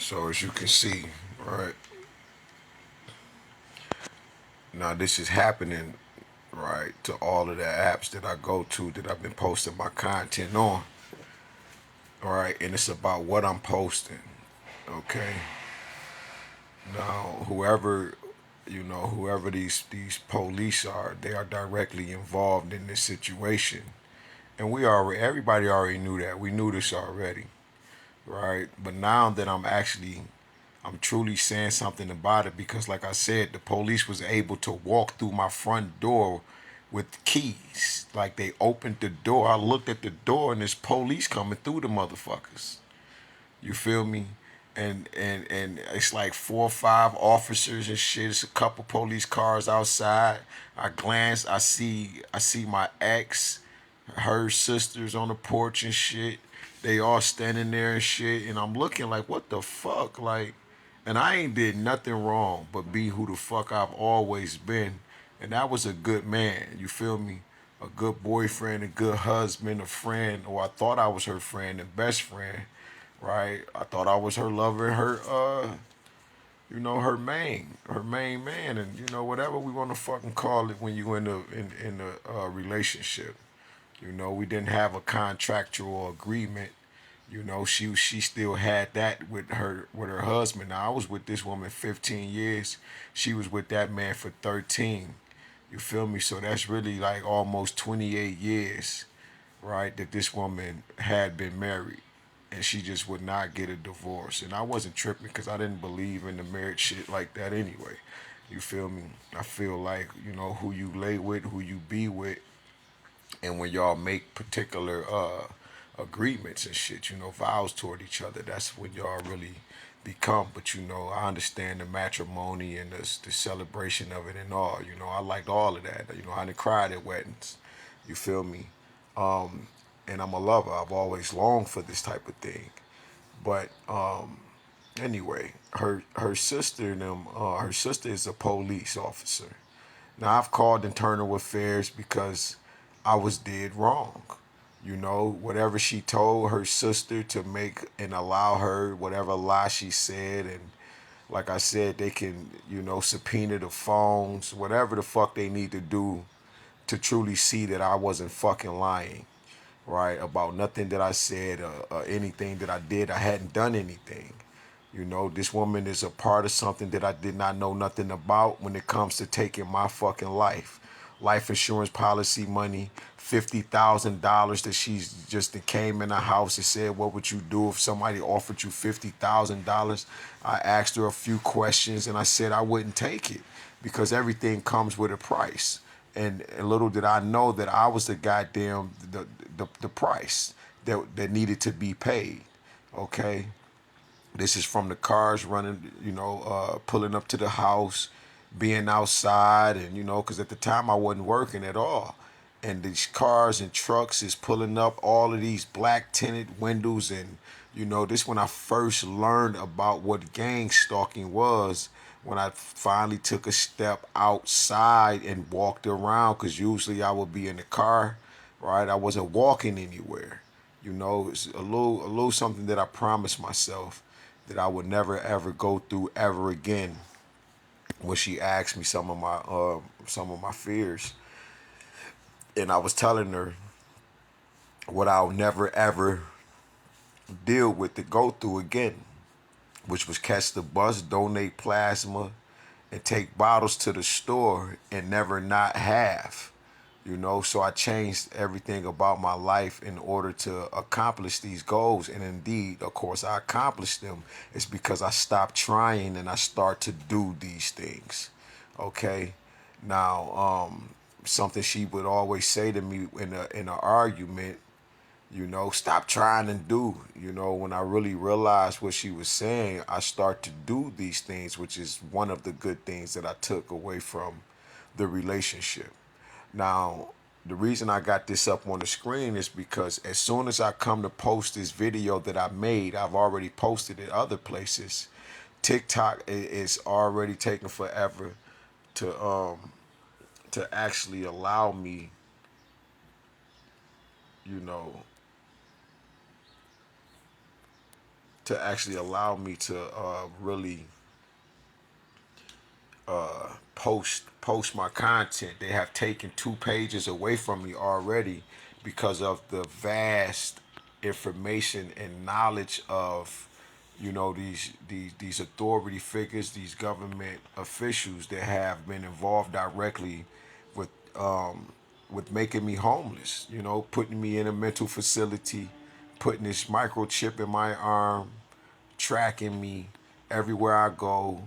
So as you can see, right now, this is happening right to all of the apps that I go to that I've been posting my content on. All right, and it's about what I'm posting. Okay. Now, whoever these police are, they are directly involved in this situation, and everybody already knew that. We knew this already, right? But now that I'm truly saying something about it because, like I said, the police was able to walk through my front door with keys. Like they opened the door. I looked at the door and there's police coming through the motherfuckers. You feel me? And it's like 4 or 5 officers and shit. It's a couple police cars outside. I glance. I see my ex, her sisters on the porch and shit. They all standing there and shit. And I'm looking like, what the fuck? Like, and I ain't did nothing wrong but be who the fuck I've always been. And that was a good man. You feel me? A good boyfriend, a good husband, a friend, or I thought I was her friend and best friend, right? I thought I was her lover, her main man, and whatever we want to fucking call it when you in a relationship. We didn't have a contractual agreement. She still had that with her husband. Now I was with this woman 15 years. She was with that man for 13. You feel me? So that's really like almost 28 years, right? That this woman had been married, and she just would not get a divorce. And I wasn't tripping because I didn't believe in the marriage shit like that anyway. You feel me? I feel like who you lay with, who you be with, and when y'all make particular agreements and shit, vows toward each other, that's when y'all really become. But I understand the matrimony and the celebration of it and all. I liked all of that. I done cried at weddings. You feel me? And I'm a lover. I've always longed for this type of thing. But anyway, her sister is a police officer. Now I've called internal affairs because I was dead wrong. Whatever she told her sister to make and allow her, whatever lie she said, and like I said, they can, subpoena the phones, whatever the fuck they need to do to truly see that I wasn't fucking lying, right? About nothing that I said or anything that I did. I hadn't done anything. This woman is a part of something that I did not know nothing about when it comes to taking my fucking life. Life insurance policy money, $50,000 that she's just came in the house and said, what would you do if somebody offered you $50,000? I asked her a few questions and I said I wouldn't take it because everything comes with a price. And little did I know that I was the goddamn the price that needed to be paid. Okay, this is from the cars running, pulling up to the house, being outside, and because at the time I wasn't working at all. And these cars and trucks is pulling up, all of these black tinted windows, and this when I first learned about what gang stalking was. When I finally took a step outside and walked around, because usually I would be in the car, right? I wasn't walking anywhere. It's a little something that I promised myself that I would never ever go through ever again. When she asked me some of my fears, and I was telling her what I'll never ever deal with to go through again, which was catch the bus, donate plasma, and take bottles to the store and never not have. So I changed everything about my life in order to accomplish these goals, and indeed, of course, I accomplished them. It's because I stopped trying and I start to do these things. Okay. Now, something she would always say to me in an argument, stop trying and do. When I really realized what she was saying, I start to do these things, which is one of the good things that I took away from the relationship. Now, the reason I got this up on the screen is because as soon as I come to post this video that I made, I've already posted it other places. TikTok is already taking forever to actually allow me, you know, to actually allow me to really post my content. They have taken 2 pages away from me already because of the vast information and knowledge of, these authority figures, these government officials that have been involved directly with with making me homeless. Putting me in a mental facility, putting this microchip in my arm, tracking me everywhere I go.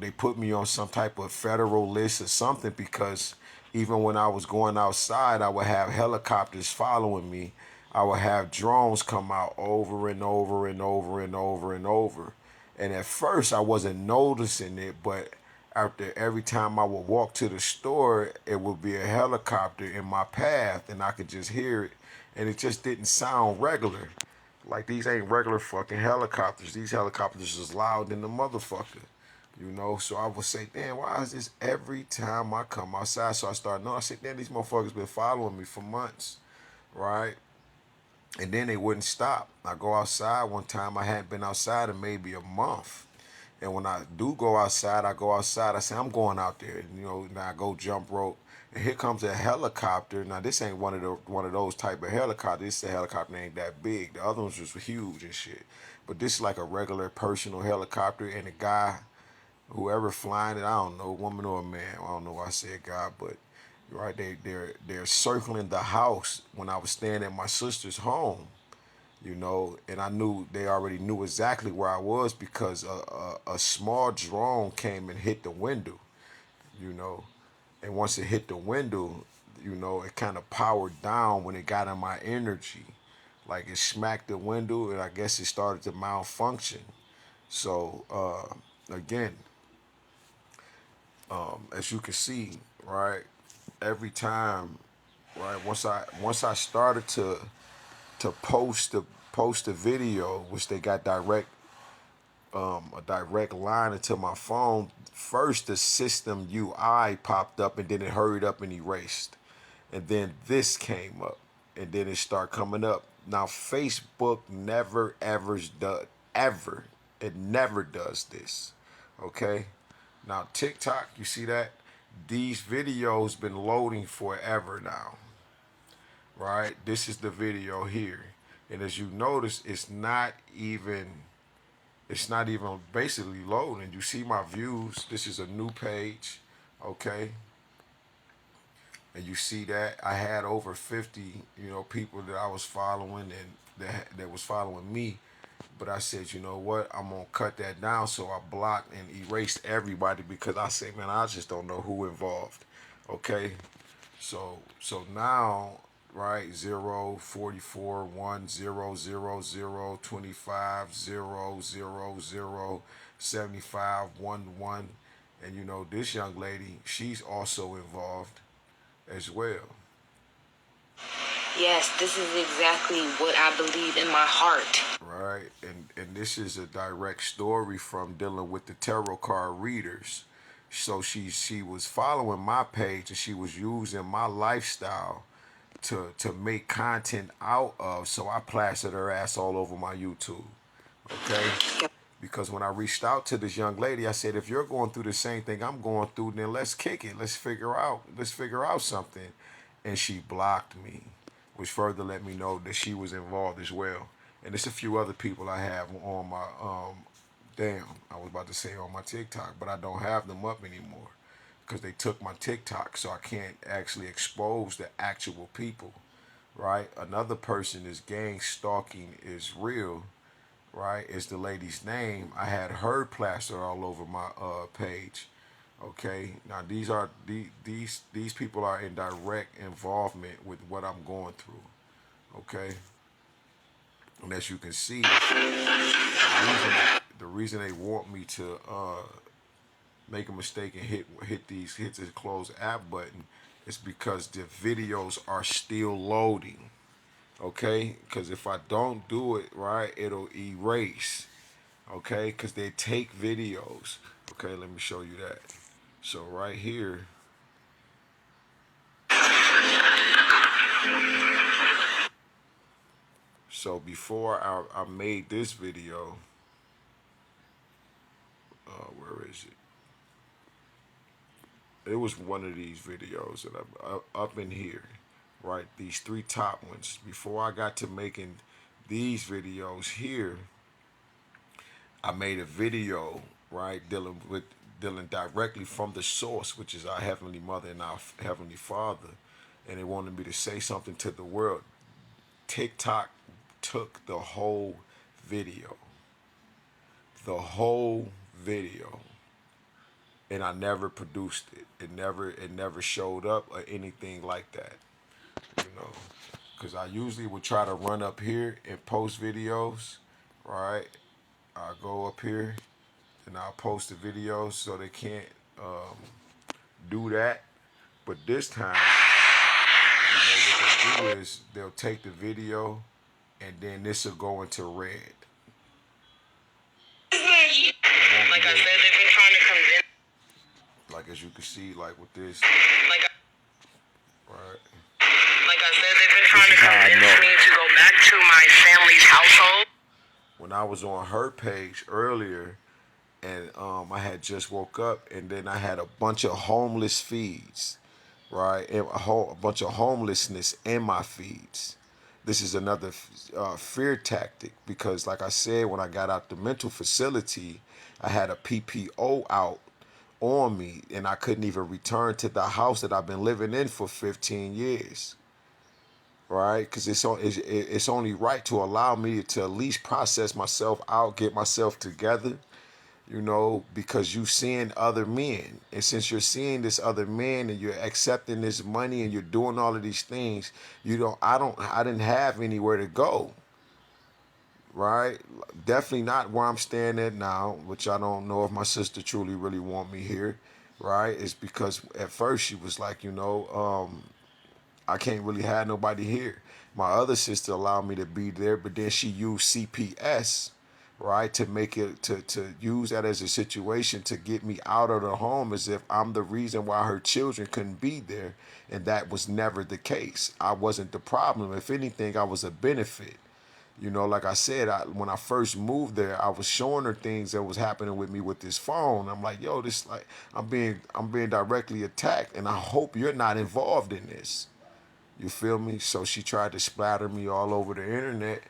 They put me on some type of federal list or something because even when I was going outside, I would have helicopters following me. I would have drones come out over and over and over and over and over. And at first, I wasn't noticing it, but after every time I would walk to the store, it would be a helicopter in my path, and I could just hear it, and it just didn't sound regular. Like these ain't regular fucking helicopters. These helicopters is loud than the motherfucker. So I would say, damn, why is this every time I come outside? So I started knowing. I said, damn, these motherfuckers been following me for months, right? And then they wouldn't stop. I go outside one time. I hadn't been outside in maybe a month. And when I do go outside, I go outside. I say, I'm going out there. Now I go jump rope. And here comes a helicopter. Now this ain't one of those type of helicopters. This helicopter ain't that big. The other ones was huge and shit. But this is like a regular personal helicopter. And the guy, whoever flying it, I don't know, woman or a man. I don't know why I said God, but right, they're circling the house when I was staying at my sister's home. And I knew they already knew exactly where I was because a small drone came and hit the window, you know, and once it hit the window, it kind of powered down when it got in my energy, like it smacked the window, and I guess it started to malfunction. So again, as you can see, right, every time, right, once I started to post the video, which they got a direct line into my phone. First, the system UI popped up, and then it hurried up and erased, and then this came up, and then it started coming up. Now, Facebook never ever does ever. It never does this. Okay. Now, TikTok, you see that? These videos been loading forever now, right? This is the video here. And as you notice, it's not even basically loading. You see my views. This is a new page, okay? And you see that I had over 50, people that I was following and that was following me. But I said, you know what? I'm gonna cut that down. So I blocked and erased everybody because I say, man, I just don't know who involved. Okay, so now, right, 0, 44, 1, 0, 0, 0, 25, 0, 0, 0, 75, 1, 1. And this young lady, she's also involved as well. Yes, this is exactly what I believe in my heart. Right, and this is a direct story from dealing with the tarot card readers. So she was following my page and she was using my lifestyle to make content out of. So I plastered her ass all over my YouTube. Okay, because when I reached out to this young lady, I said, if you're going through the same thing I'm going through, then let's kick it. Let's figure out something. And she blocked me, which further let me know that she was involved as well. And there's a few other people I have on my damn, I was about to say on my TikTok, but I don't have them up anymore because they took my TikTok, so I can't actually expose the actual people, right? Another person is gang stalking is real, right? Is the lady's name. I had her plastered all over my page. Okay, now these people are in direct involvement with what I'm going through. Okay, and as you can see, the reason they want me to make a mistake and hit the close app button is because the videos are still loading. Okay, because if I don't do it right, it'll erase. Okay, because they take videos. Okay, let me show you that. So right here, So before I made this video, where is it? It was one of these videos that I'm up in here, right? These three top ones. Before I got to making these videos here, I made a video, right, dealing directly from the source, which is our heavenly mother and our heavenly father, and they wanted me to say something to the world. TikTok took video, the whole video, and I never produced it. It never showed up or anything like that, you know. Cause I usually would try to run up here and post videos, right? I go up here and I'll post the videos so they can't um, do that. But this time, what they do is they'll take the video and then this will go into red. Like I said, they've been trying to convince. Like as you can see, like with this, Like, right? like I said, they've been This trying is to how I convince know. me to go back to my family's household. When I was on her page earlier, and I had just woke up, and then I had a bunch of homeless feeds, right, and a bunch of homelessness in my feeds. This is another fear tactic because, like I said, when I got out the mental facility, I had a PPO out on me, and I couldn't even return to the house that I've been living in for 15 years, right? Because it's only right to allow me to at least process myself out, get myself together, because you seeing other men. And since you're seeing this other man and you're accepting this money and you're doing all of these things, I didn't have anywhere to go. Right? Definitely not where I'm staying at now, which I don't know if my sister truly really want me here. Right? It's because at first she was like, I can't really have nobody here. My other sister allowed me to be there, but then she used CPS, right, to make it to use that as a situation to get me out of the home as if I'm the reason why her children couldn't be there, and that was never the case. I wasn't the problem. If anything, I was a benefit. Like I said, when I first moved there, I was showing her things that was happening with me with this phone. I'm like, yo, this like I'm being directly attacked, and I hope you're not involved in this. You feel me? So she tried to splatter me all over the internet.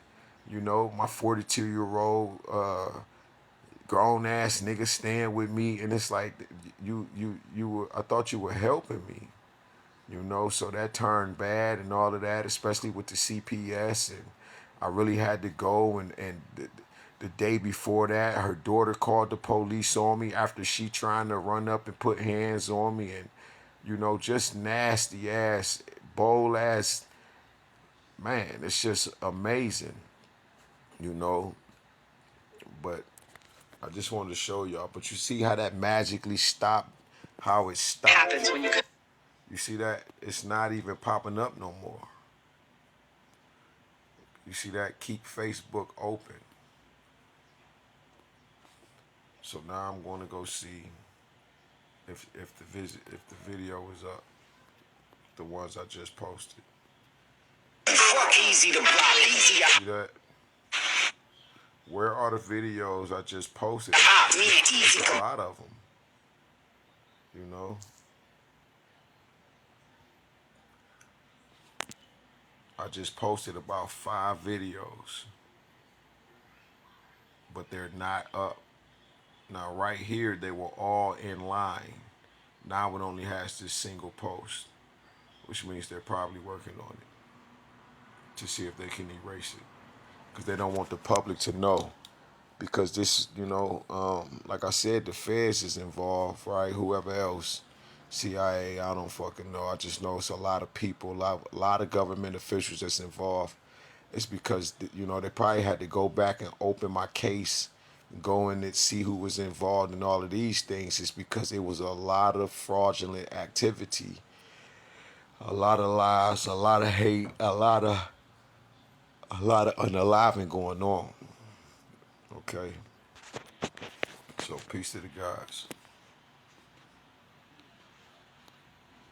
My 42-year-old grown ass nigga staying with me, and it's like you were. I thought you were helping me. So that turned bad and all of that, especially with the CPS, and I really had to go. And the day before that, her daughter called the police on me after she trying to run up and put hands on me, and just nasty ass, bold ass. Man, it's just amazing, you know. But I just wanted to show y'all. But you see how that magically stopped? How it stopped? Happens when you. You see that? It's not even popping up no more. You see that? Keep Facebook open. So now I'm going to go see if the video is up. The ones I just posted. Easy to block. Easy. See that? Where are the videos I just posted? It's a lot of them. You know. I just posted about 5 videos, but they're not up. Now, right here, they were all in line. Now it only has this single post, which means they're probably working on it to see if they can erase it. Because they don't want the public to know. Because this, like I said, the feds is involved, right? Whoever else, CIA, I don't fucking know. I just know it's a lot of people, a lot of government officials that's involved. It's because they probably had to go back and open my case, go in and see who was involved in all of these things. It's because it was a lot of fraudulent activity, a lot of lies, a lot of hate, a lot of unaliving going on. Okay, so peace to the guys.